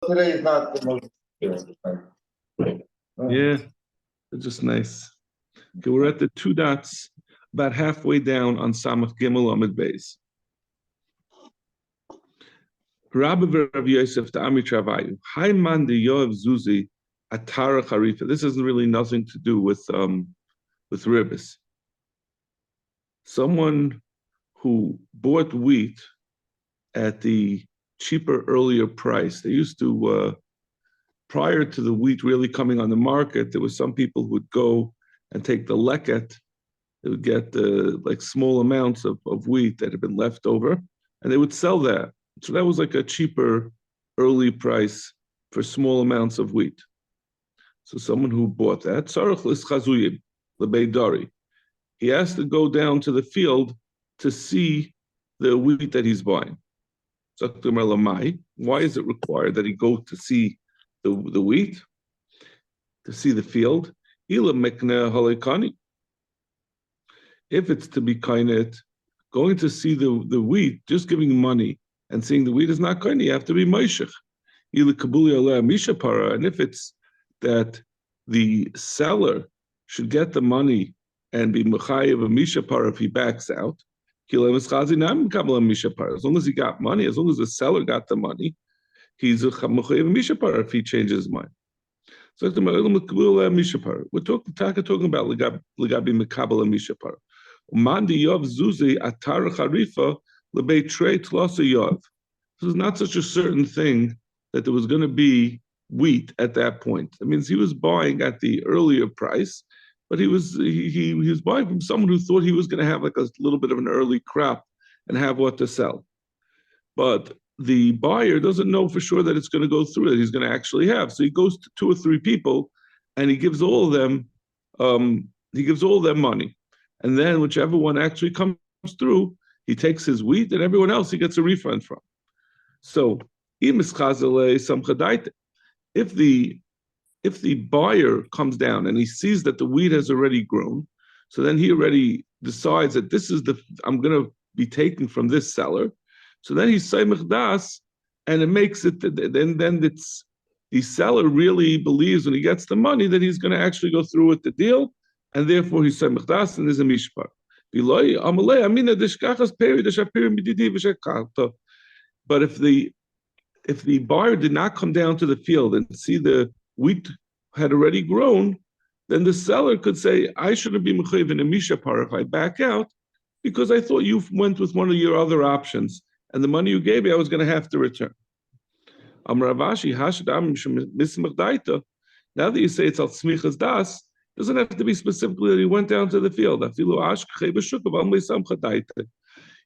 today is not the most. Yeah, it's just nice. Okay, we're at the two dots, about halfway down on Samach Gimel Amid Beis. Rabbi Rav Yosef to Ami Travayu. Hi man de Yoav Zuzi Atara Harifa. This has really nothing to do with ribbis. Someone who bought wheat at the cheaper earlier price. They used to prior to the wheat really coming on the market, there was some people who would go and take the leket. They would get like small amounts of wheat that had been left over, and they would sell that. So that was like a cheaper early price for small amounts of wheat. So someone who bought that, he has to go down to the field to see the wheat that he's buying. Why is it required that he go to see the wheat, to see the field? If it's to be kainet, going to see the wheat, just giving money and seeing the wheat is not kainet, you have to be moishech. And if it's that the seller should get the money and be mechayev a mishapar if he backs out, as long as he got money, as long as the seller got the money, he's a mechayev mishapar if he changes his mind. So we're talking about legabi mekabel mishapar. Mandi yov zuzi atar charifa lebei trei tlasa yov. This is not such a certain thing that there was going to be wheat at that point. That means he was buying at the earlier price, but he was buying from someone who thought he was going to have like a little bit of an early crop and have what to sell. But the buyer doesn't know for sure that it's going to go through, that he's going to actually have. So he goes to 2 or 3 people and he gives all of them money. And then whichever one actually comes through, he takes his wheat, and everyone else he gets a refund from. So if the buyer comes down and he sees that the wheat has already grown, so then he already decides that this is I'm going to be taken from this seller. So then he's saimach das, and it makes it then it's the seller really believes when he gets the money that he's going to actually go through with the deal, and therefore he's saimach das, and there's a mishpar. But if the buyer did not come down to the field and see the wheat had already grown, then the seller could say, I shouldn't be mechayev in a mishapar if I back out, because I thought you went with one of your other options, and the money you gave me, I was going to have to return. Now that you say it's al smichas das, doesn't have to be specifically that he went down to the field.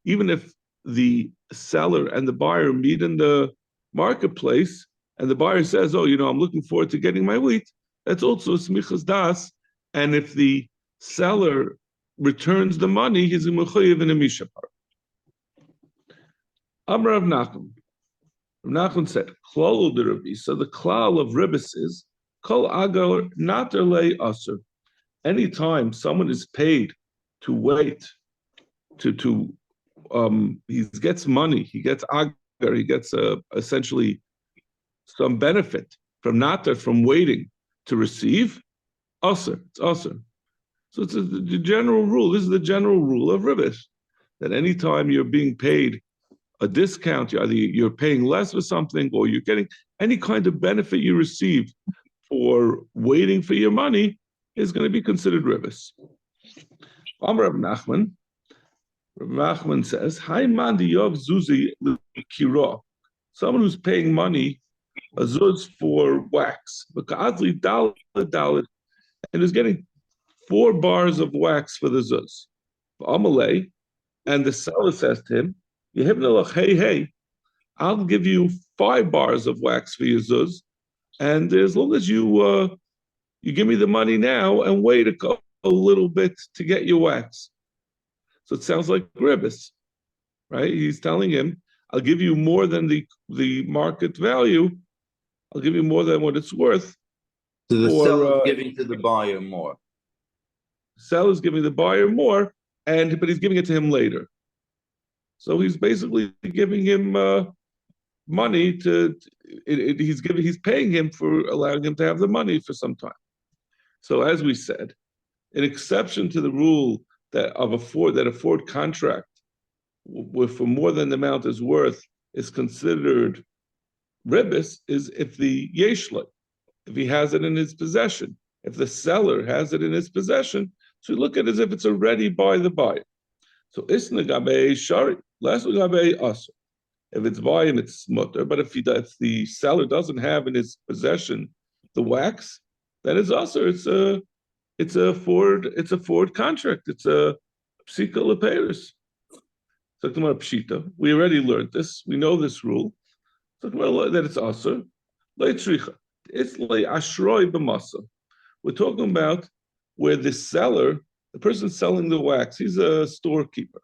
Even if the seller and the buyer meet in the marketplace, and the buyer says, oh, I'm looking forward to getting my wheat, that's also smichas das. And if the seller returns the money, he's a mechayev in a mishapar. Amar Rav Nachman. Rav Nachman said, klal de Rabbi. So the klal of ribbis is kol agar nater lei aser. Anytime someone is paid to wait he gets money, he gets agar, he gets essentially some benefit from nater, from waiting to receive, aser, it's aser. So it's the general rule. This is the general rule of ribbis, that anytime you're being paid a discount, either you're paying less for something or you're getting any kind of benefit you receive for waiting for your money is going to be considered ribbis. Amar Rav Nachman. Rav Nachman says, "Hai man yov zuzi kira." Someone who's paying money a zuz for wax, and is getting 4 bars of wax for the zuz. Amalei, and the seller says to him, hey, I'll give you 5 bars of wax for your zuz, and as long as you give me the money now and wait a little bit to get your wax. So it sounds like ribbis, right? He's telling him, I'll give you more than the market value. I'll give you more than what it's worth. So the seller is giving to the buyer more. The seller's giving the buyer more, but he's giving it to him later. So he's basically giving him money he's paying him for allowing him to have the money for some time. So as we said, an exception to the rule that a Ford contract for more than the amount is worth is considered ribis is if the yeshloi, if he has it in his possession, if the seller has it in his possession, so we look at it as if it's already by the buyer. So isna gabe shari, less gabe asr. If it's by him, it's mutter. But if the seller doesn't have in his possession the wax, then it's asr. It's a Ford contract. It's a psika leperis. So pshita. We already learned this. We know this rule. So that it's asr. It's like ashroi b'masa. We're talking about where the seller, the person selling the wax, he's a storekeeper.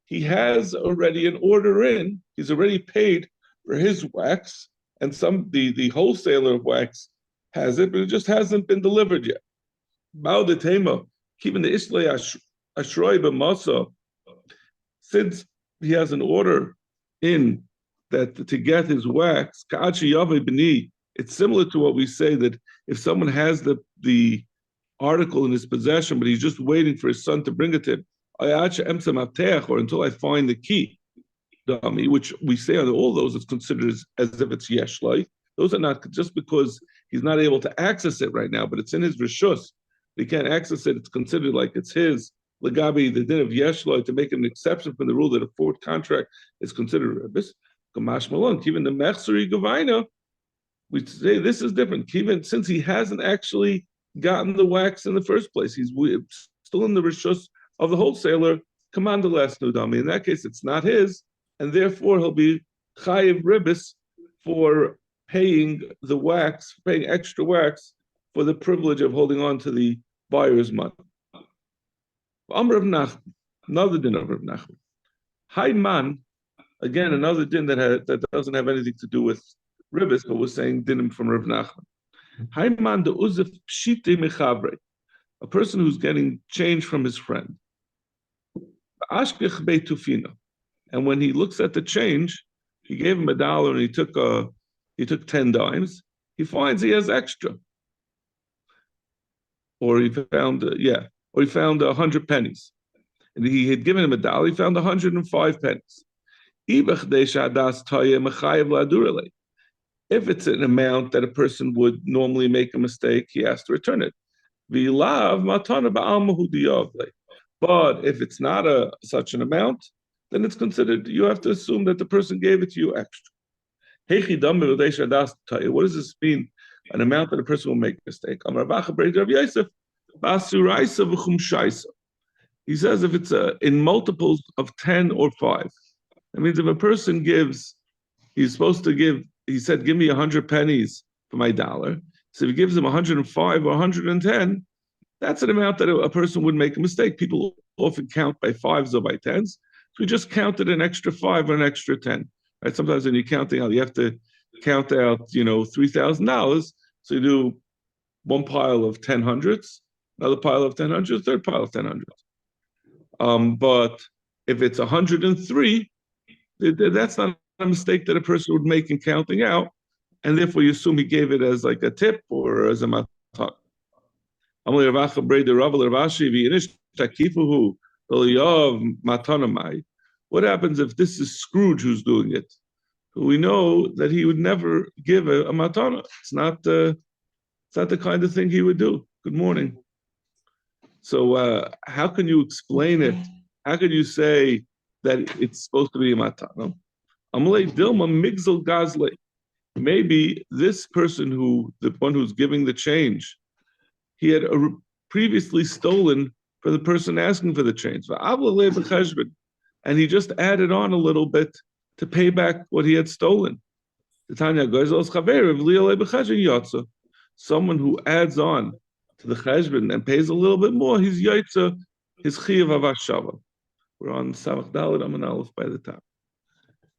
He has already an order in. He's already paid for his wax, and the wholesaler of wax has it, but it just hasn't been delivered yet. Keeping the islay ashroi b'masa, since he has an order in that to get his wax, it's similar to what we say that if someone has the article in his possession, but he's just waiting for his son to bring it to him, or until I find the key, which we say on all those, it's considered as if it's yeshlai. Those are not just because he's not able to access it right now, but it's in his rishus. He can't access it. It's considered like it's his. Legabi, the din of yeshlai, to make an exception from the rule that a Ford contract is considered ribis. Kamash malon, even the mechsuri gavaina, we say this is different. Even since he hasn't actually gotten the wax in the first place, he's still in the rishus of the wholesaler. Command the last nudami. In that case, it's not his, and therefore he'll be chayiv ribis for paying the wax, paying extra wax for the privilege of holding on to the buyer's money. Amr of Nachman, another din of Rav Nachman. Hayman, again, another din that doesn't have anything to do with ribis, but we're saying dinim from Rav Nachman. Hayman de uzef pshite mechabre, a person who's getting change from his friend. Ashkech beitufina, and when he looks at the change, he gave him $1 and he took 10 dimes. He finds he has extra, or he found 100 pennies, and he had given him $1. He found 105 pennies. If it's an amount that a person would normally make a mistake, he has to return it. But if it's not such an amount, then it's considered, you have to assume that the person gave it to you extra. What does this mean? An amount that a person will make a mistake. He says if it's in multiples of 10 or 5. That means if a person he's supposed to give, he said, give me 100 pennies for my $1. So if he gives him 105 or 110, that's an amount that a person would make a mistake. People often count by 5s or by 10s. So we just counted an extra 5 or an extra 10. Right? Sometimes when you're counting out, you have to count out, $3,000. So you do one pile of 10 hundredths, another pile of 10 hundredths, third pile of 10 hundredths. But if it's 103, that's not a mistake that a person would make in counting out, and therefore you assume he gave it as like a tip or as a matak. What happens if this is Scrooge who's doing it? We know that he would never give a matana. It's not the kind of thing he would do. Good morning. So how can you explain it? How can you say that it's supposed to be a matana? Amalei Dilma Migzal Gazle. Maybe this person the one who's giving the change, he had previously stolen for the person asking for the change. And he just added on a little bit to pay back what he had stolen. Someone who adds on to the cheshbon and pays a little bit more, he's yaitza, his chiyav avashava. We're on Samach Dalet Amun Aleph by the top.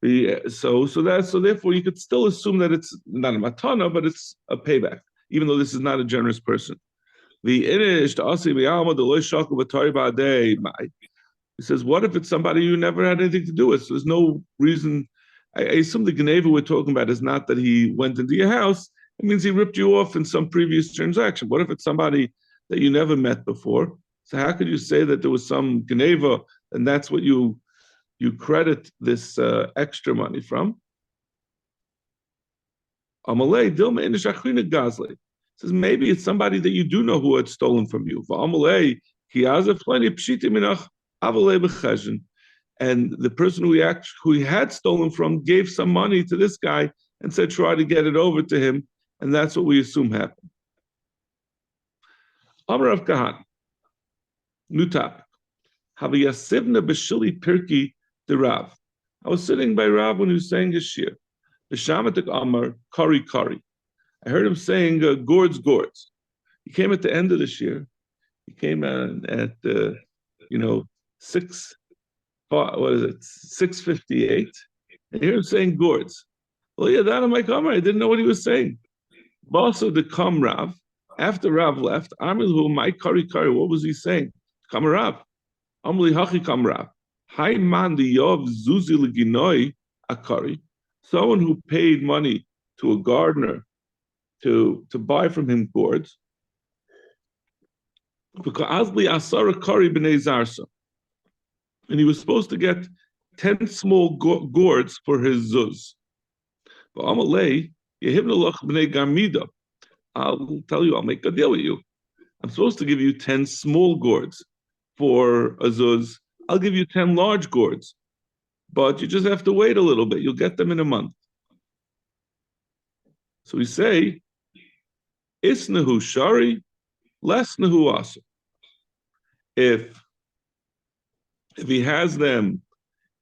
So therefore you could still assume that it's not a matana, but it's a payback, even though this is not a generous person. He says, what if it's somebody you never had anything to do with? So there's no reason I assume the Geneva we're talking about is not that he went into your house. It means he ripped you off in some previous transaction. What if it's somebody that you never met before? So how could you say that there was some Geneva and that's what you credit this extra money from? Amalei Dilma in the Gazli says maybe it's somebody that you do know who had stolen from you. Amalei and the person who he had stolen from gave some money to this guy and said try to get it over to him, and that's what we assume happened. Amar of Kahan, new topic. Haviyasivna b'shili pirki de Rav. I was sitting by Rav when he was saying his shir. The Shamatik Amar Kari Kari. I heard him saying gourds gourds. He came at the end of the shir. He came at 6:58. And I hear him saying gourds. Well, yeah, that on my Kamar. I didn't know what he was saying. Also, the Kam Rav, after Rav left, Amilhu, my Kari Kari, what was he saying? Kam Rav. Amli Hachi Kam Rav. Hai man the Yov Zuzi Leginoi Akari. Someone who paid money to a gardener to buy from him gourds. And he was supposed to get 10 small gourds for his zuz. I'll tell you, I'll make a deal with you. I'm supposed to give you 10 small gourds for a zuz. I'll give you 10 large gourds. But you just have to wait a little bit. You'll get them in a month. So we say, Isnahu shari, lesnahu asa. If he has them,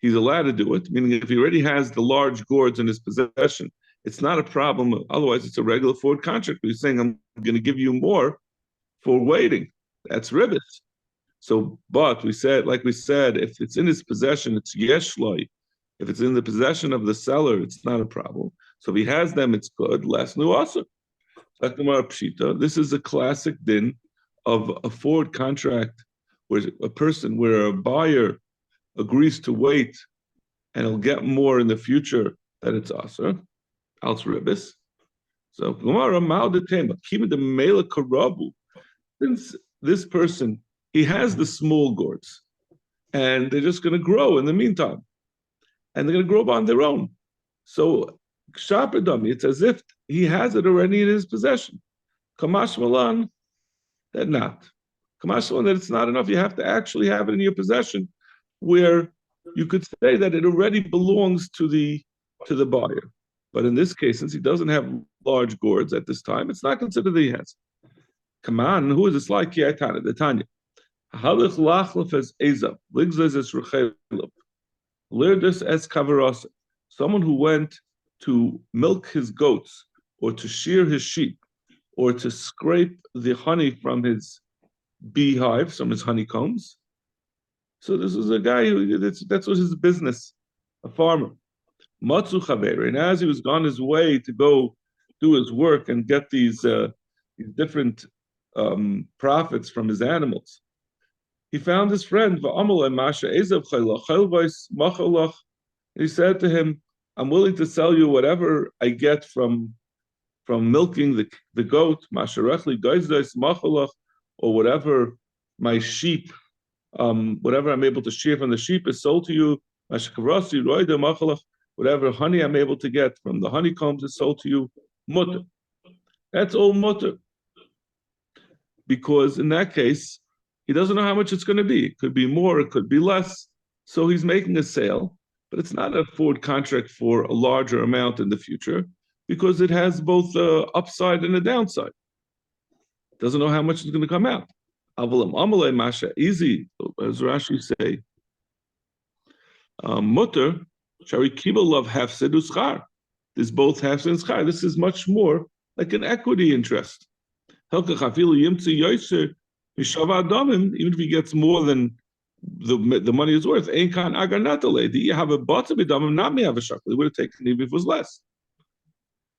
he's allowed to do it. Meaning, if he already has the large gourds in his possession, it's not a problem. Otherwise, it's a regular forward contract. He's saying, I'm going to give you more for waiting. That's ribbit. So, but we said, if it's in his possession, it's yeshloi. If it's in the possession of the seller, it's not a problem. So if he has them, it's good. Less nuasa. This is a classic din of a forward contract where a buyer agrees to wait and he'll get more in the future that it's asa. Als ribis. So Gemara Maldetema, Kima de Mela Karabu. Since this person, he has the small gourds, and they're just going to grow in the meantime, and they're going to grow on their own. So Shapidami, it's as if he has it already in his possession. Kamash Malan, that not. Kamash Malan, that it's not enough. You have to actually have it in your possession, where you could say that it already belongs to the buyer. But in this case, since he doesn't have large gourds at this time, it's not considered that he has. Come on, who is this like Kiatana, the Tanya? Halich lachlef as Ezav, ligzes as Rechelov, lirdus as Kavaros, someone who went to milk his goats, or to shear his sheep, or to scrape the honey from his beehives, from his honeycombs. So this is a guy who that's what his business, a farmer. Matzu chaver, and as he was on his way to go do his work and get these different profits from his animals, he found his friend. He said to him, I'm willing to sell you whatever I get from milking the goat, or whatever my sheep, whatever I'm able to shear from the sheep is sold to you. Whatever honey I'm able to get from the honeycombs is sold to you. Mutter. That's all mutter. Because in that case, he doesn't know how much it's going to be. It could be more, it could be less. So he's making a sale, but it's not a forward contract for a larger amount in the future because it has both the upside and the downside. Doesn't know how much is going to come out. Avalam amalei masha, easy, as Rashi say. Mutter, shari kibbel love hafsid uschar. There's both hafsid and schar. This is much more like an equity interest. Even if he gets more than the money is worth, you have a bottom b'damim, not me have a shakli. It would have taken even if it was less.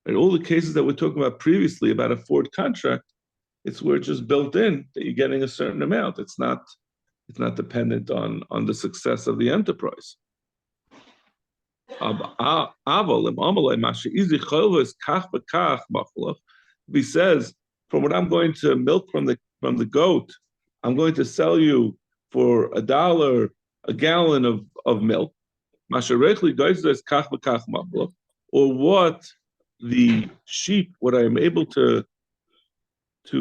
And all the cases that we're talking about previously about a forward contract, it's where it's just built in that you're getting a certain amount. It's not dependent on the success of the enterprise. If he says, from what I'm going to milk from the goat, I'm going to sell you for $1 a gallon of milk. Or what the sheep, what I am able to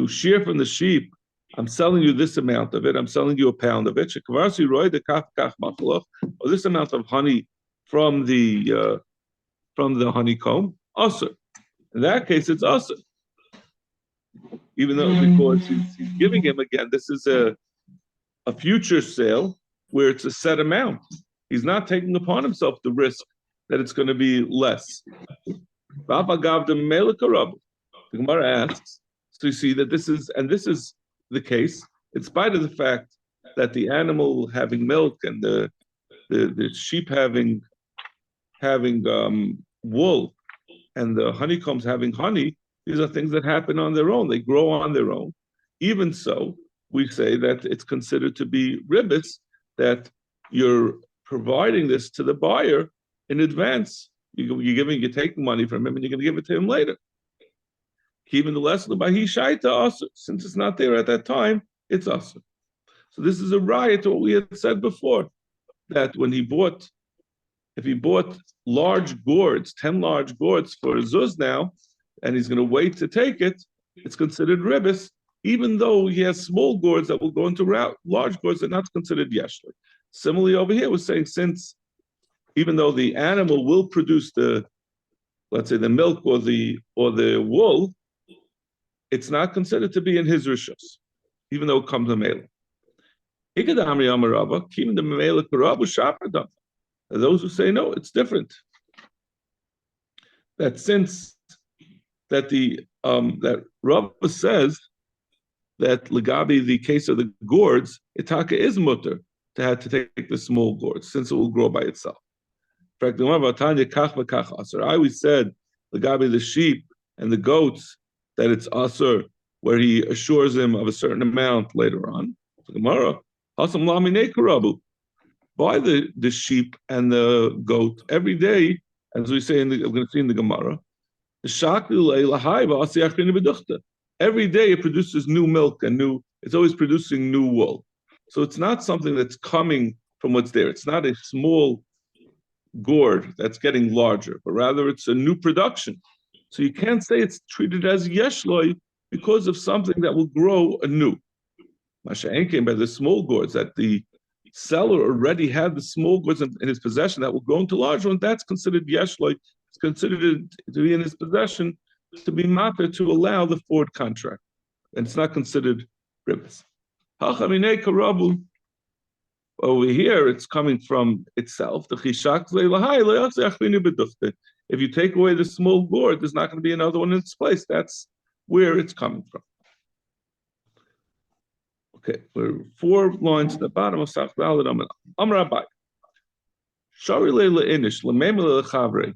shear from the sheep, I'm selling you this amount of it. I'm selling you a pound of it. Or this amount of honey from the honeycomb. Also, in that case, it's also. Even though because he's giving him again, this is a future sale where it's a set amount. He's not taking upon himself the risk that it's going to be less. The Gemara asks, so you see that this is the case, in spite of the fact that the animal having milk and the sheep having wool and the honeycombs having honey, these are things that happen on their own. They grow on their own. Even so, we say that it's considered to be ribis, that you're providing this to the buyer in advance. You're taking money from him and you're going to give it to him later. Even the lesson by Hishaita also, since it's not there at that time, it's also. So this is a riot to what we had said before, that when if he bought large gourds, 10 large gourds for a zuz now, and he's going to wait to take it, it's considered ribis, even though he has small gourds that will go into large gourds, they're not considered yeshli. Similarly, over here, we're saying since, even though the animal will produce let's say the milk or the wool, it's not considered to be in his rishus, even though it comes to mele. Those who say no, it's different. That since that that Rava says that Lagabi, the case of the gourds, Itaka is mutter to have to take the small gourds, since it will grow by itself. In fact, I always said Lagabi, the sheep and the goats, that it's asur, where he assures him of a certain amount later on. Gemara, hasam lamine karabu. Buy the sheep and the goat every day, as we say we're going to see in the Gemara. Every day it produces new milk and it's always producing new wool. So it's not something that's coming from what's there. It's not a small gourd that's getting larger, but rather it's a new production. So you can't say it's treated as yeshloi because of something that will grow anew. Masha'en came by the small gourds, that the seller already had the small gourds in his possession that will grow into larger ones. That's considered yeshloi. It's considered to be in his possession, to be matter, to allow the forward contract. And it's not considered ribis. Over here, it's coming from itself. If you take away the small gourd, there's not going to be another one in its place. That's where it's coming from. Okay, we're 4 lines at the bottom of Sach Dalet Amrabai. Shari leila inish lememele lechavre.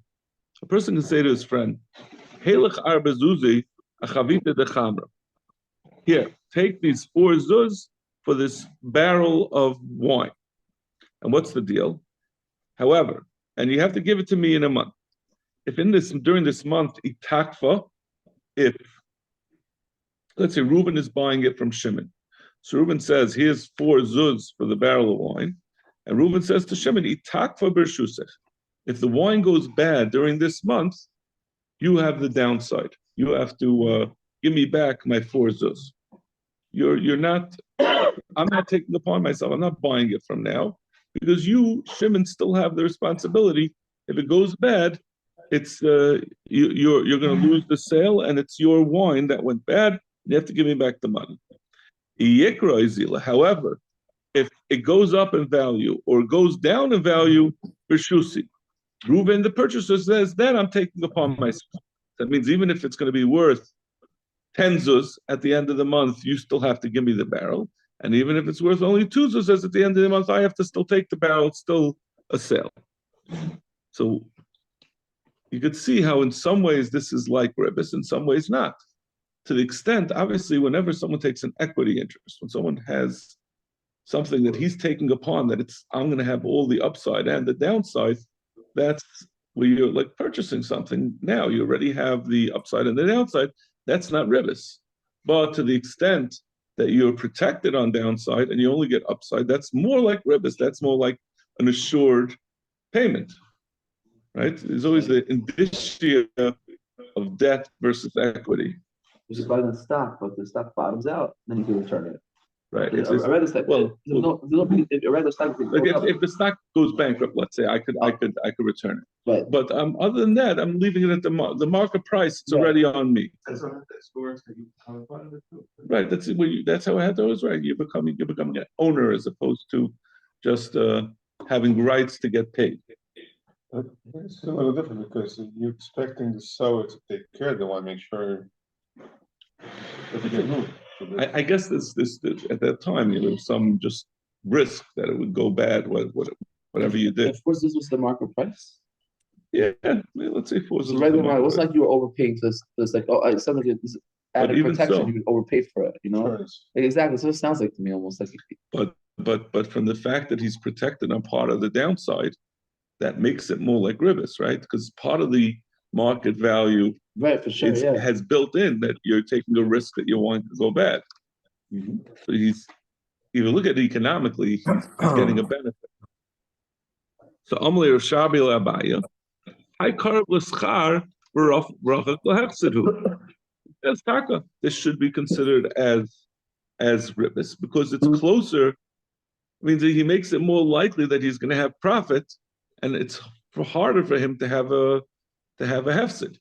A person can say to his friend, "Helech arba zuzi achavita de chamra." Here, take these 4 zuz for this barrel of wine. And what's the deal? However, and you have to give it to me in a month. If during this month, itakfa, if let's say Reuben is buying it from Shimon. So Reuben says, here's 4 zuz for the barrel of wine. And Reuben says to Shimon, itakfa bershusech. If the wine goes bad during this month, you have the downside. You have to give me back my 4 zuz. You're not, I'm not taking upon myself, I'm not buying it from now, because you, Shimon, still have the responsibility. If it goes bad, it's you're going to lose the sale, and it's your wine that went bad. You have to give me back the money. However, if it goes up in value or goes down in value, Bershusi, Reuben, the purchaser, says, then I'm taking upon myself. That means even if it's going to be worth 10 zuz at the end of the month, you still have to give me the barrel. And even if it's worth only 2 zuz at the end of the month, I have to still take the barrel. It's still a sale. So you could see how in some ways this is like ribis, in some ways not. To the extent, obviously, whenever someone takes an equity interest, when someone has something that he's taking upon, that I'm going to have all the upside and the downside, that's where you're like purchasing something now, you already have the upside and the downside. That's not ribis. But to the extent that you're protected on downside and you only get upside, that's more like ribis. That's more like an assured payment, right? There's always the indicia of debt versus equity. You just buy the stock, but the stock bottoms out, then you can return it. Right. I read the stock. Well, I read the stock. Like if the stock goes bankrupt, let's say, I could return it. Right. But other than that, I'm leaving it at the market price. It's already on me. Right. That's how I had to always right. You're becoming an owner as opposed to just having rights to get paid. It's a little different because you're expecting the seller to take care. They want to make sure. I guess this at that time, there was some just risk that it would go bad, whatever you did. Of course, this was the market price. Yeah, let's say for so regular market. It wasn't like you were overpaying for this. Like, oh, it's something this added protection. So, you would overpay for it, you know? Like, exactly. So it sounds like to me almost like. But from the fact that he's protected on part of the downside, that makes it more like ribis, right? Because part of the market value, right, for sure, has built in that you're taking a risk that you want to go bad. Mm-hmm. So if you look at it economically, he's getting a benefit. So Amli Rashabi Labaya, I carve l'schar v'rachak l'hefsidu. That's taka. This should be considered as ribis because it's closer. It means that he makes it more likely that he's going to have profit, and it's harder for him to have a hefsid.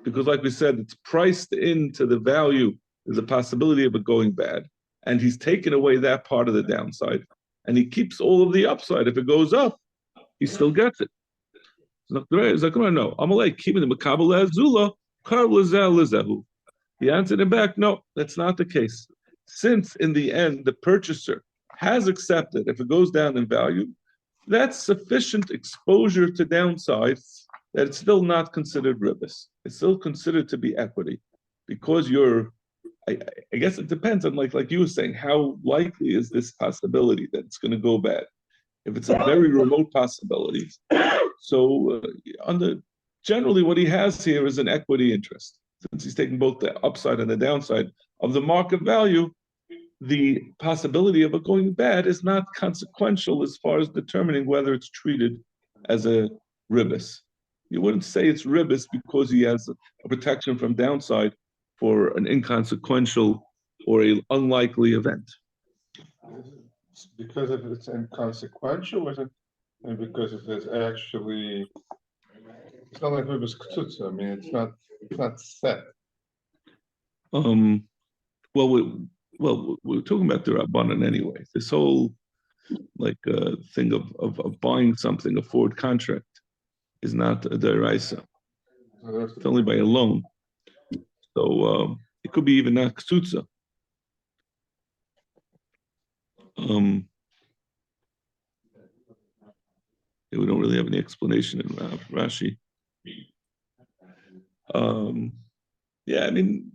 Because like we said, it's priced into the value. There's a possibility of it going bad. And he's taken away that part of the downside. And he keeps all of the upside. If it goes up, he still gets it. No. He answered him back, no, that's not the case. Since in the end, the purchaser has accepted, if it goes down in value, that's sufficient exposure to downsides that it's still not considered ribis. It's still considered to be equity because I guess it depends on like you were saying, how likely is this possibility that it's going to go bad? If it's a very remote possibility, so generally what he has here is an equity interest. Since he's taking both the upside and the downside of the market value, the possibility of it going bad is not consequential as far as determining whether it's treated as a ribis. You wouldn't say it's ribis because he has a protection from downside for an inconsequential or an unlikely event. Because if it's inconsequential, or is it because if it's actually, it's not like ribis k'tzutza. I mean, it's not set. Well, we're talking about the Rabbanan anyway. This whole thing of buying something, a forward contract, is not a deraisa. It's only by a loan. So it could be even not k'tzutza. We don't really have any explanation in Rashi. I mean,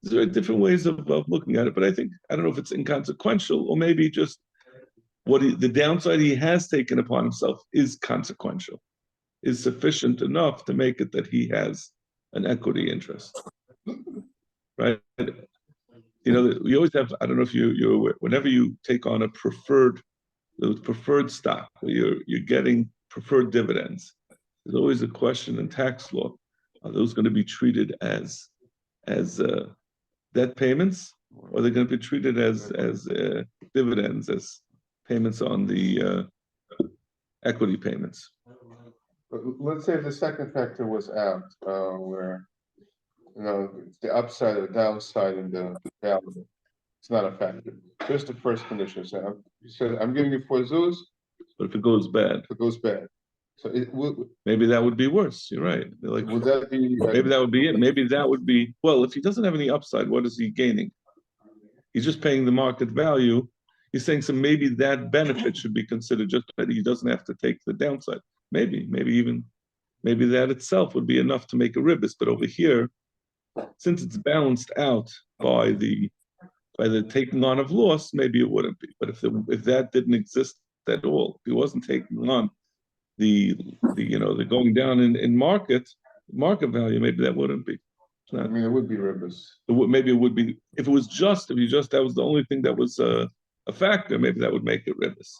there are different ways of looking at it, but I don't know if it's inconsequential or maybe just the downside he has taken upon himself is consequential, is sufficient enough to make it that he has an equity interest, right? You know, we always have, I don't know if you're aware, whenever you take on a preferred stock, you're getting preferred dividends, there's always a question in tax law, are those going to be treated as debt payments, or are they going to be treated as dividends, as payments on the equity payments? But let's say the second factor was out, where the upside or downside in the value. It's not a factor. Just the first condition. So you said I'm giving you 4 zuz. But if it goes bad, So it would. Maybe that would be worse. You're right. Like, would that be? Maybe that would be it. Maybe that would be. Well, if he doesn't have any upside, what is he gaining? He's just paying the market value. He's saying so. Maybe that benefit should be considered. Just that he doesn't have to take the downside. Maybe that itself would be enough to make a ribis. But over here, since it's balanced out by the taking on of loss, maybe it wouldn't be. But if that didn't exist at all, if he wasn't taking on the going down in market value, maybe that wouldn't be. I mean, it would be ribbis. Maybe it would be if it was just that was the only thing that was a factor. Maybe that would make it ribbis.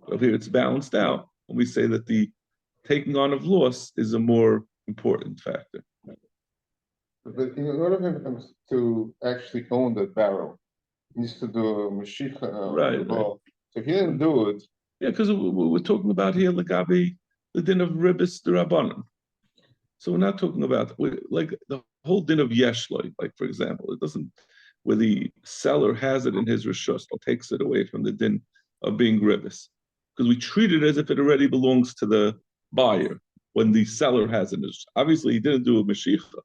But here it's balanced out, and we say that the taking on of loss is a more important factor. But in order for him to actually own the barrel, he needs to do a mashicha. Right. So if he didn't do it, yeah, because we're talking about here Lagabi, the din of ribbis d'Rabbanan. So we're not talking about like the whole din of yeshloi, like for example, it doesn't where the seller has it in his rishus or takes it away from the din of being ribbis, because we treat it as if it already belongs to the buyer when the seller has it. Obviously, he didn't do a mashicha,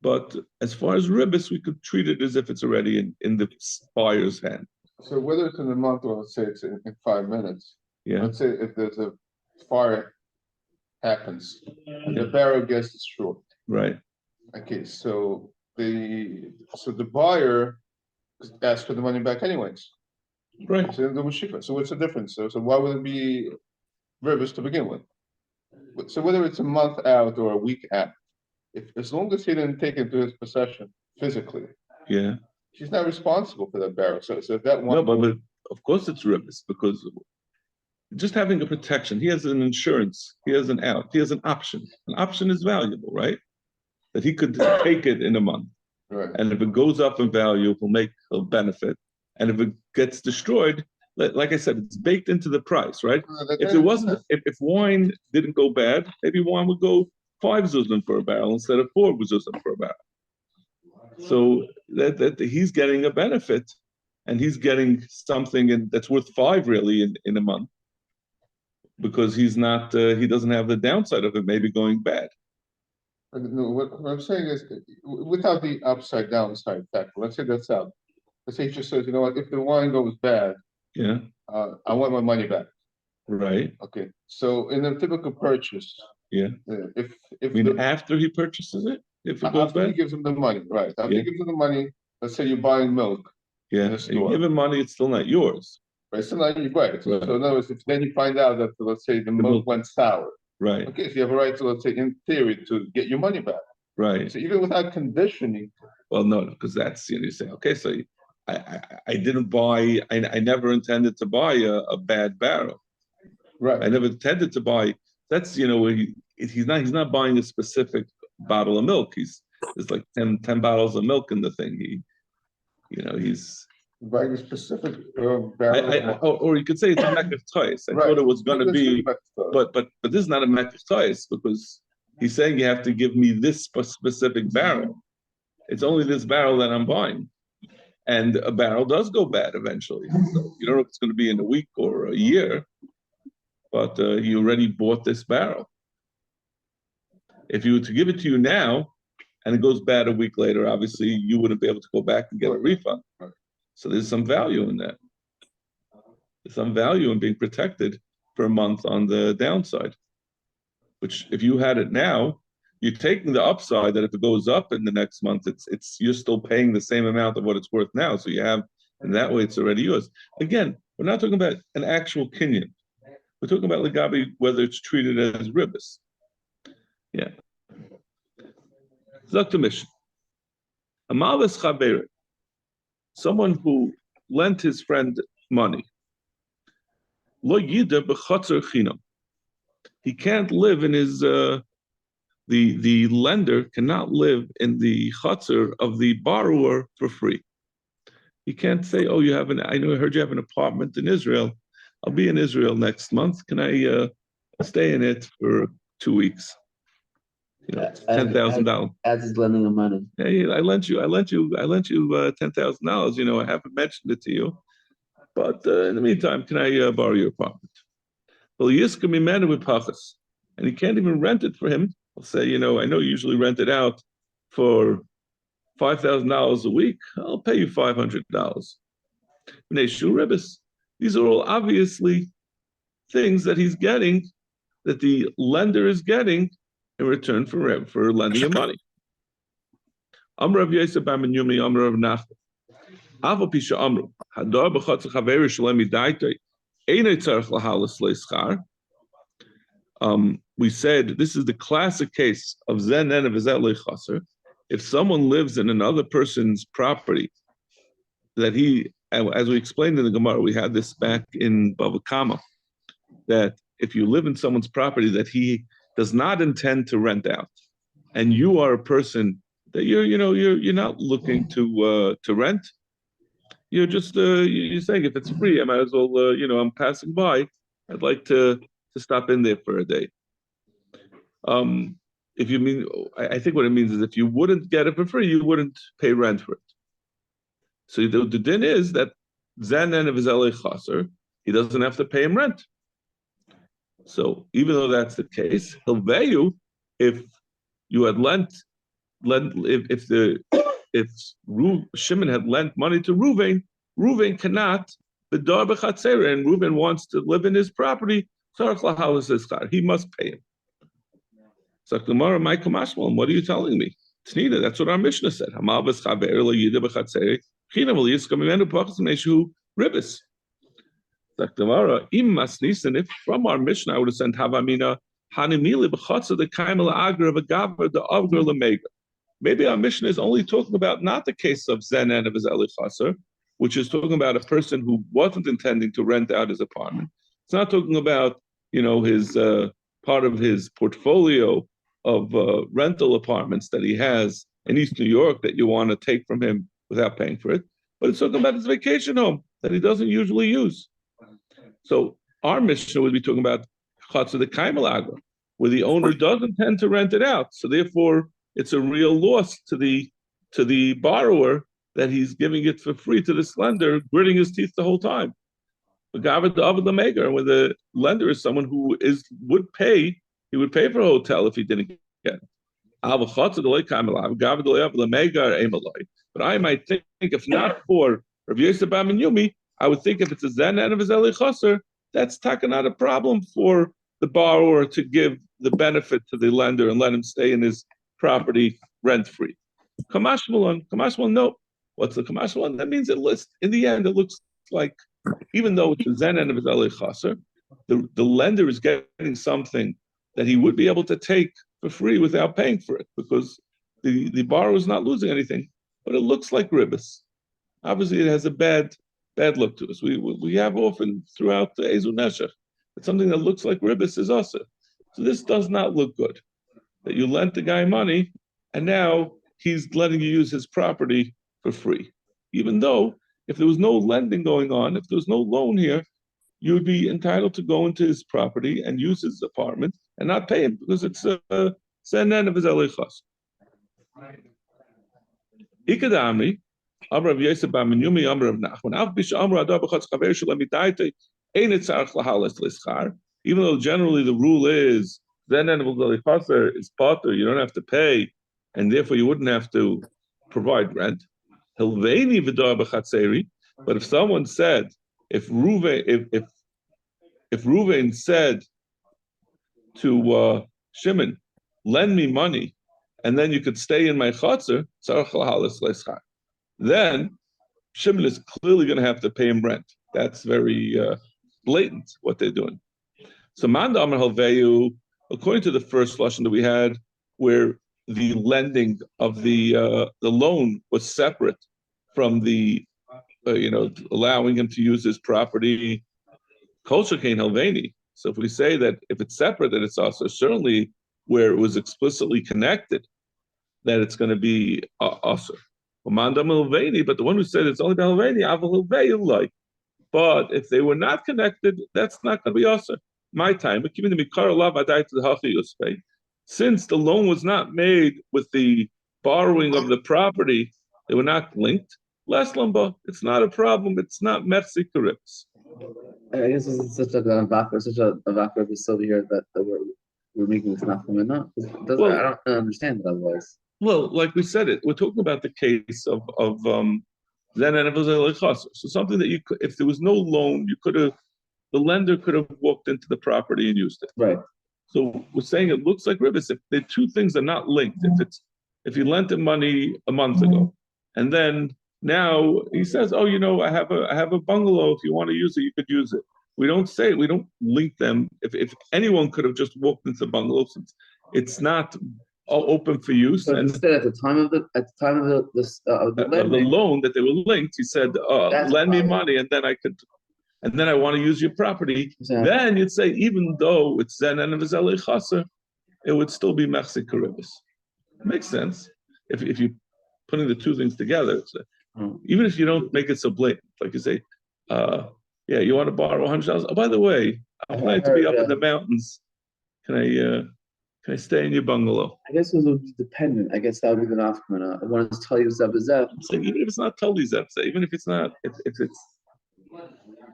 but as far as ribbis, we could treat it as if it's already in the buyer's hand. so whether it's in a month or let's say it's in 5 minutes, Yeah, let's say if there's a fire happens and the barrel gets destroyed. right. Okay, so the buyer asks for the money back anyways. Right. So the mashicha. So what's the difference? So why would it be ribbis to begin with? So whether it's a month out or a week out, as long as he didn't take it into his possession physically, Yeah. he's not responsible for that barrel. So if that one. No, but of course it's ribbis because just having a protection, he has an insurance, he has an out, he has an option. An option is valuable, right? That he could take it in a month. Right. And if it goes up in value, he'll benefit. And if it gets destroyed, like I said, it's baked into the price, right? If it wasn't, if wine didn't go bad, maybe wine would go 5 zuzim for a barrel instead of 4 zuzim for a barrel. So that he's getting a benefit, and he's getting something that's worth 5 really in a month, because he doesn't have the downside of it maybe going bad. No, what I'm saying is, without the upside downside factor, let's say that's out. Let's say he just says, you know what, if the wine goes bad, Yeah. I want my money back. Right. Okay. So in a typical purchase, Yeah. If after he purchases it, if it goes after he bad, gives him the money, right? After he gives him the money, let's say you're buying milk. yeah, in a store. you give him money, it's still not yours. Right. So now you're right. Right. So in other words, if then you find out that let's say the milk went sour. Right. Okay, so you have a right to, let's say, in theory, to get your money back. Right. So even without conditioning. Well, no, because that's you say, okay, so I didn't buy, I never intended to buy a bad barrel. Right. I never intended to buy. That's where he's not buying a specific bottle of milk. There's like 10 bottles of milk in the thing. He's buying a specific barrel. or you could say it's a mekach tois. I thought it was going to be, but this is not a mekach tois, because he's saying you have to give me this specific barrel. It's only this barrel that I'm buying, and a barrel does go bad eventually. So you don't know if it's going to be in a week or a year, but you already bought this barrel. If you were to give it to you now, and it goes bad a week later, obviously you wouldn't be able to go back and get a refund. Right. So there's some value in that. There's some value in being protected for a month on the downside, which if you had it now, you're taking the upside that if it goes up in the next month, it's you're still paying the same amount of what it's worth now. So you have, and that way it's already yours. Again, we're not talking about an actual kinyan. We're talking about legabi, whether it's treated as ribbis. Yeah. Zaktumish. Amavis chaber. Someone who lent his friend money. Lo yida b'chatzer chinam. He can't live in his. The lender cannot live in the chatzar of the borrower for free. He can't say, "Oh, I heard you have an apartment in Israel. I'll be in Israel next month. Can I stay in it for 2 weeks? $10,000. As he's lending him money. Hey, I lent you $10,000. I haven't mentioned it to you, but in the meantime, can I borrow your apartment? Well, Yiska mimenu with pachas, and he can't even rent it for him. I'll say, I know you usually rent it out for $5,000 a week. I'll pay you $500. These are all obviously things that he's getting, that the lender is getting in return for lending him money. Amr Rav Yosef bar Menyumi, Amr Rav Nachman. Avo pisha Amru, hador b'chotzer chaveri shalem midaitei, einay tzarich lahalas leischar. we said this is the classic case of zen and of chaser. If someone lives in another person's property that he, as we explained in the Gemara, we had this back in Bava, that if you live in someone's property that he does not intend to rent out, and you are a person that you're not looking to rent, you're just you're saying if it's free, I might as well I'm passing by, I'd like to stop in there for a day. If you mean, I think what it means is if you wouldn't get it for free, you wouldn't pay rent for it. So the din is that Zan and Vizalei Chaser, he doesn't have to pay him rent. So even though that's the case, he'll pay you if you had if Shimon had lent money to Reuven cannot b'dar b'chatzera, and Reuven wants to live in his property, he must pay him. So Gemara, my kamashmal, what are you telling me? Tnina, that's what our Mishnah said. Ribis. If from our Mishnah I would have sent Havamina Hanimili b'chotza the kaimel agra v'gaver the avger lemega. Maybe our Mishnah is only talking about not the case of Zen and of his Elichaser, which is talking about a person who wasn't intending to rent out his apartment. It's not talking about his part of his portfolio of rental apartments that he has in East New York that you want to take from him without paying for it. But it's talking about his vacation home that he doesn't usually use. So our Mishnah would be talking about Chatzah the Kaimel Agra, where the owner does intend to rent it out. So therefore, it's a real loss to the borrower that he's giving it for free to this lender, gritting his teeth the whole time. And when the lender is someone who would pay for a hotel if he didn't get it. But I might think, if not for Rav Yosef Bar Minyumi, I would think if it's a Zen and of his Eli Chaser, that's not a problem for the borrower to give the benefit to the lender and let him stay in his property rent-free. Kamash Malon, no. What's the Kamash Malon? That means in the end, it looks like, even though it's a Zen and of his Eli Chaser, the lender is getting something that he would be able to take for free without paying for it, because the borrower is not losing anything, but it looks like ribis. Obviously, it has a bad look to us. We have often throughout the Ezu Neshech, it's something that looks like ribis is also. So this does not look good, that you lent the guy money, and now he's letting you use his property for free. Even though, if there was no lending going on, if there was no loan here, you would be entitled to go into his property and use his apartment and not pay him, because it's a senen of his elichas. Ikadami, Amr of Yosef Bar Minyumi, Amr of Nachman. Av bisha Amr adar b'chatz chaver shalom midaite, ein it tzarich lahalas lischar. Even though generally the rule is senen of his elichas is potter, you don't have to pay, and therefore you wouldn't have to provide rent. Hilveini v'dar b'chatzeri. But if someone said, if Reuven said to Shimon, lend me money, and then you could stay in my chotzer, then Shimon is clearly going to have to pay him rent. That's very blatant what they're doing. So Manda Amar Halveyu, according to the first lashon that we had, where the lending of the loan was separate from the allowing him to use his property, Kol Shekein Helveni. So if we say that if it's separate, then it's also certainly where it was explicitly connected, that it's going to be also. But the one who said it's only the Helveni, but if they were not connected, that's not going to be also. My time, since the loan was not made with the borrowing of the property, they were not linked. Less lumba, it's not a problem. It's not Metzia Karips. I guess it's such a vapor over here that we're making this not from enough. I don't understand it otherwise. Well, like we said, we're talking about the case of Zen and Chasser. So something that you could, if there was no loan, the lender could have walked into the property and used it. Right. So we're saying it looks like ribis if the two things are not linked. If you lent him money a month ago, and then now he says, "Oh, I have a bungalow. If you want to use it, you could use it." we don't link them. If anyone could have just walked into the bungalow, since it's not open for use. But And instead, at the time of the lending, loan that they were linked, he said, lend me money, and then I want to use your property. Exactly. Then you'd say, even though it's Zen and Vizalei Chaser, it would still be Mechzik Karibis. Makes sense. If you're putting the two things together, even if you don't make it so blatant, like you say, you want to borrow $100. Oh, by the way, I'm planning to be up in the mountains. Can I stay in your bungalow? I guess it would be dependent. I guess that would be the nafkamana. I want to tell you Zeb. Even if it's not totally Zeb, even if it's not, if it's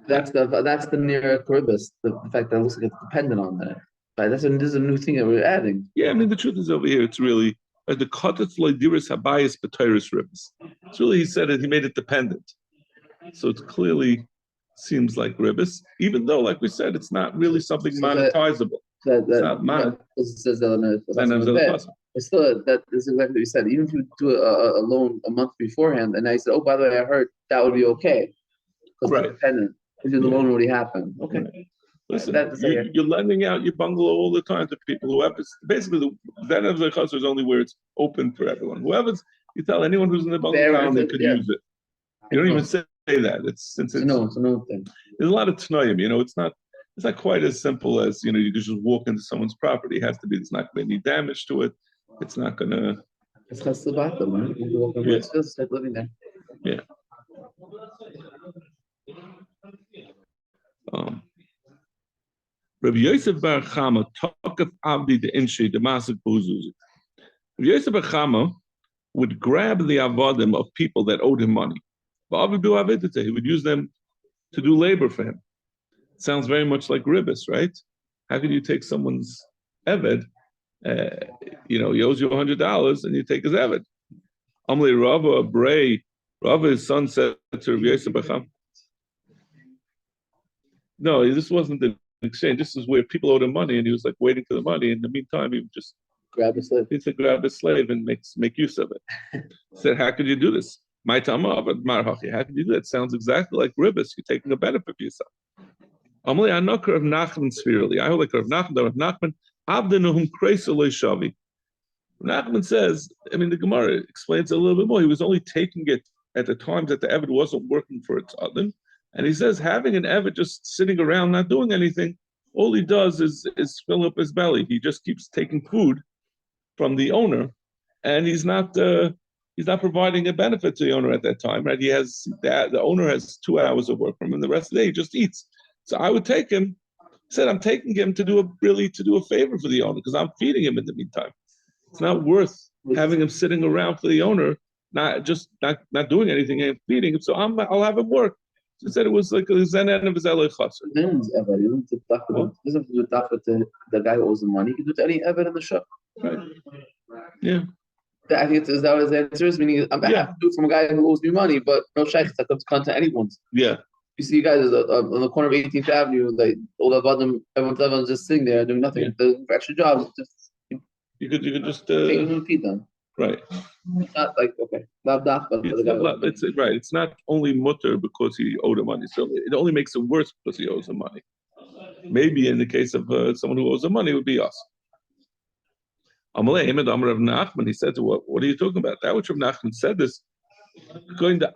that's the near Caribus. The fact that it looks like it's dependent on that. But this is a new thing that we're adding. Yeah, I mean the truth is over here. It's really the kotetz loidiris habayis b'toiris ribs. It's really he said it. He made it dependent. So it clearly seems like ribis, even though, like we said, it's not really something monetizable. It's not mon. It says that it's still that is exactly what you said. Even if you do a loan a month beforehand, and I said, oh, by the way, I heard that would be okay because it's dependent. Because the loan already happened. Okay. Right. Listen, you're lending out your bungalow all the time to people. Whoever's basically the end of the chasr is only where it's open for everyone. You tell anyone who's in the bungalow they could use it. You don't even say that. It's a known thing. There's a lot of tanoim. It's not quite as simple as you could just walk into someone's property. It has to be. There's not going to be any damage to it. It's not going to. It's chassabatam, right? It's just like living there. Yeah. Rabbi Yosef Bar Chama Tokaf Avdi the Inshi the Masik Buzuzi. Rabbi Yosef Bar Chama would grab the avodim of people that owed him money. He would use them to do labor for him. It sounds very much like ribis, right? How can you take someone's eved? He owes you $100 and you take his eved. Amli Rava Bray, Rava, his son said to Rabbi Yosef Bar Chama. No, this wasn't the exchange. This is where people owed him money, and he was like waiting for the money. In the meantime, he would just grab a slave. He said, grab a slave and make use of it. He said, how could you do this? My tama, but marhachi. How could you do that? It sounds exactly like ribis. You're taking a benefit for yourself. Amli anokar of Nachman spherically. I hold like Rav Nachman. Rav Nachman avdenuhum kreisolei shavi. Nachman says, I mean, the Gemara explains it a little bit more. He was only taking it at the times that the Eved wasn't working for its other. And he says, having an Eved just sitting around not doing anything, all he does is fill up his belly. He just keeps taking food from the owner, and he's not providing a benefit to the owner at that time, right? The owner has 2 hours of work from him, the rest of the day he just eats. So I would take him. He said, I'm taking him to do a favor for the owner because I'm feeding him in the meantime. It's not worth having him sitting around for the owner, not doing anything and feeding him. So I'll have him work. He said it was like a zen and a v'zelei chaser. Then it's ever. He doesn't have to do it to the guy who owes the money. He can do it to any ever in the shop. Right. Yeah. I think is that what his answer is? Meaning, I'm happy to do it from a guy who owes me money, but no shaykh that comes to anyone's. Yeah. You see, you guys on the corner of 18th Avenue, like all of them, everyone's just sitting there doing nothing. The extra jobs, you could just take them and feed them. Right. It's not like it's right. It's not only mutter because he owed him money. So it only makes it worse because he owes him money. Maybe in the case of someone who owes him money, it would be us. Amalei Ahmed Amar Rav Nachman. He said to what are you talking about? That which Rav Nachman said this going to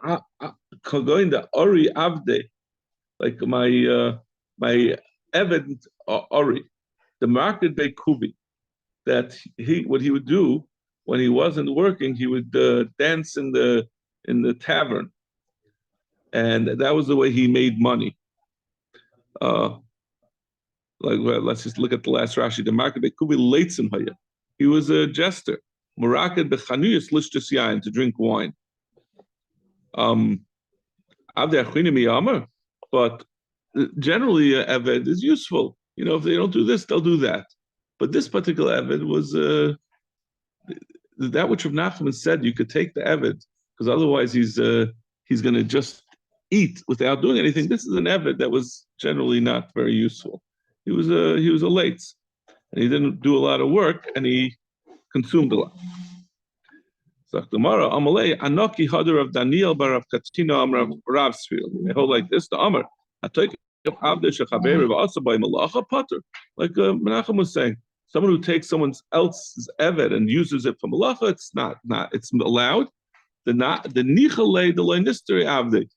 Ori Avde, like my Eved Ori, the market Beikubi, that what he would do when he wasn't working, he would dance in the tavern, and that was the way he made money. Let's just look at the last Rashi. The market Beikubi Leitzin Haya. He was a jester. Maraket bechanuyas lishtus yain, to drink wine. But generally, Eved is useful. If they don't do this, they'll do that. But this particular Eved was that which Rav Nachman said. You could take the Eved because otherwise he's going to just eat without doing anything. This is an Eved that was generally not very useful. He was a late, and he didn't do a lot of work, and he consumed a lot. So Gemara, Amalei, Anoki Hadar of Daniel Barav Katina Amrav Rav Sfil. They hold like this, the Amr. I take Menachem was saying, someone who takes someone else's eved and uses it for malacha, it's allowed. The nichale the loinisteri avde,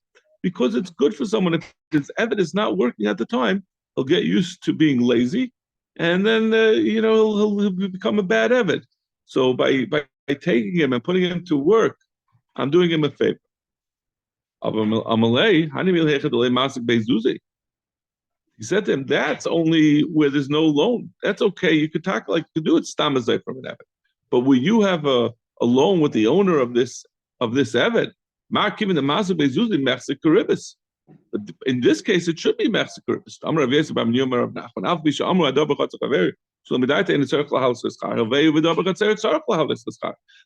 because it's good for someone if his eved is not working at the time, he'll get used to being lazy, and then he'll become a bad eved. So by taking him and putting him to work, I'm doing him a favor. He said to him, that's only where there's no loan. That's okay. You could talk like you could do it stamazay from an eved. But where you have a loan with the owner of this eved, in this case, it should be mechzikuribus.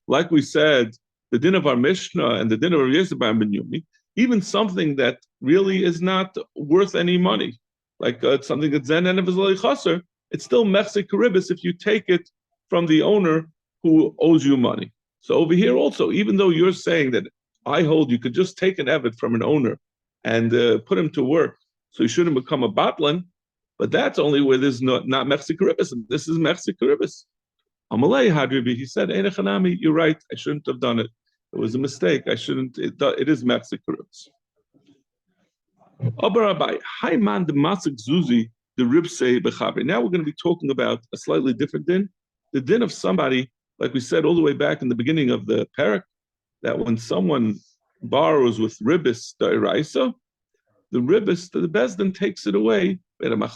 Like we said, the din of our Mishnah and the din of Rav Yosef ben Yumi, even something that really is not worth any money, like something that's zen and chaser, it's still mechzikuribus if you take it from the owner who owes you money. So over here also, even though you're saying that I hold you could just take an eved from an owner and put him to work, so he shouldn't become a batlan, but that's only where there's not mechzikuribus, and this is mechzikuribus. Amalei Hadribi, he said, Einachanami, you're right, I shouldn't have done it. It was a mistake. I shouldn't, it is mechzikuribus. Abarabai, Haiman the Masik Zuzi, the Ribsei Bechabri. Now we're going to be talking about a slightly different din. The din of somebody, like we said all the way back in the beginning of the parak, that when someone borrows with ribis da'iraisa, the ribis, the bezdin takes it away. But the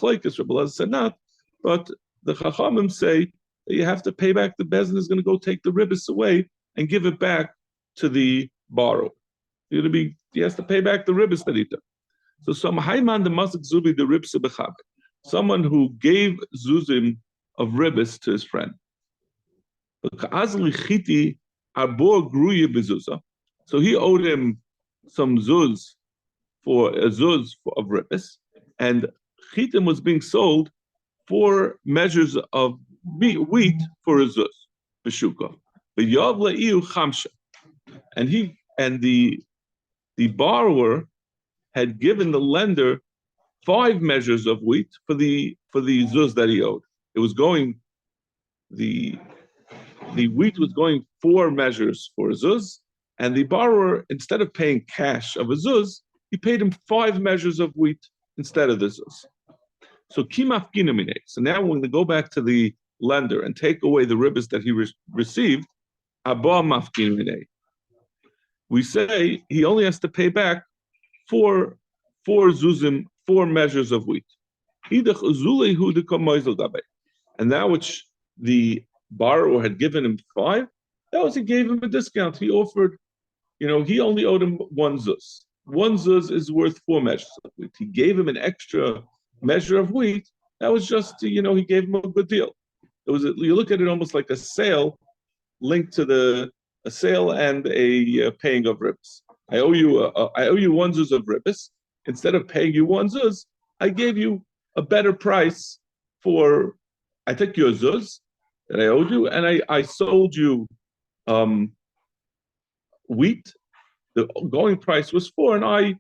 chachamim say that you have to pay back. The bezdin is going to go take the ribis away and give it back to the borrower. He has to pay back the ribis that he took. So some hayman the masik zubi the ribs bechaber, someone who gave zuzim of ribis to his friend. So he owed him some zuz for a zuz of ribis, and chitim was being sold 4 measures of wheat for a zuz b'shuka. And the borrower had given the lender 5 measures of wheat for the zuz that he owed. It was going the wheat was going 4 measures for a zuz, and the borrower, instead of paying cash of a zuz, he paid him 5 measures of wheat instead of the zuz. So kimafkinamine. So now we're going to go back to the lender and take away the ribis that he received. Abba mafkinamine. We say he only has to pay back 4 zuzim, 4 measures of wheat. And that which the borrower had given him 5, that was he gave him a discount. He offered, he only owed him 1 zuz. 1 zuz is worth 4 measures of wheat. He gave him an extra measure of wheat. That was just, he gave him a good deal. It was you look at it almost like a sale linked to a sale and a paying of ribs. I owe you 1 zuz of ribis. Instead of paying you 1 zuz, I gave you a better price for. I took your zuz that I owed you, and I sold you wheat. The going price was 4, and I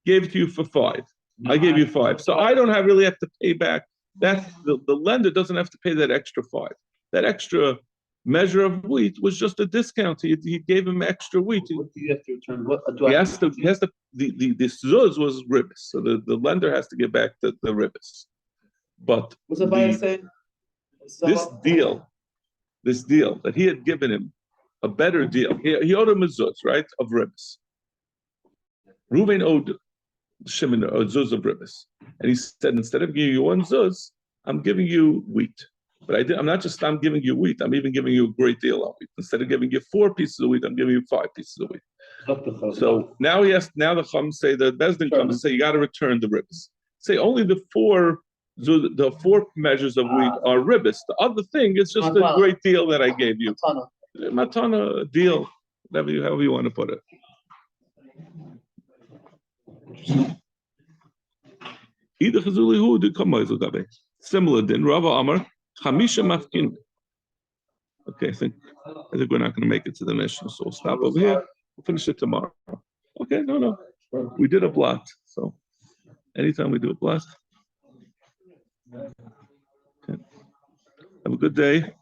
gave it to you for 5. I gave you 5, so I don't really have to pay back. That the lender doesn't have to pay that extra 5. That extra measure of wheat was just a discount. He gave him extra wheat. What do you have to return? What he has to. The zuz was ribis, so the lender has to give back the ribis. But what's the buyer saying? This deal that he had given him a better deal. He owed him a zuz, right, of ribis. Reuven owed Shimon a zuz of ribis, and he said, instead of giving you 1 zuz, I'm giving you wheat. But I'm giving you wheat. I'm even giving you a great deal of wheat. Instead of giving you 4 pieces of wheat, I'm giving you 5 pieces of wheat. So now the Chum say the Bezdin comes and say you got to return the ribis. Say only the 4 measures of wheat are ribis. The other thing is just a great deal that I gave you. Matana deal, however you want to put it. Similar din. Rava Amar Chamisha Mafkin. Okay, I think we're not going to make it to the mission, so we'll stop over here. We'll finish it tomorrow. Okay, no. We did a blot, so anytime we do a plus. Okay. Have a good day.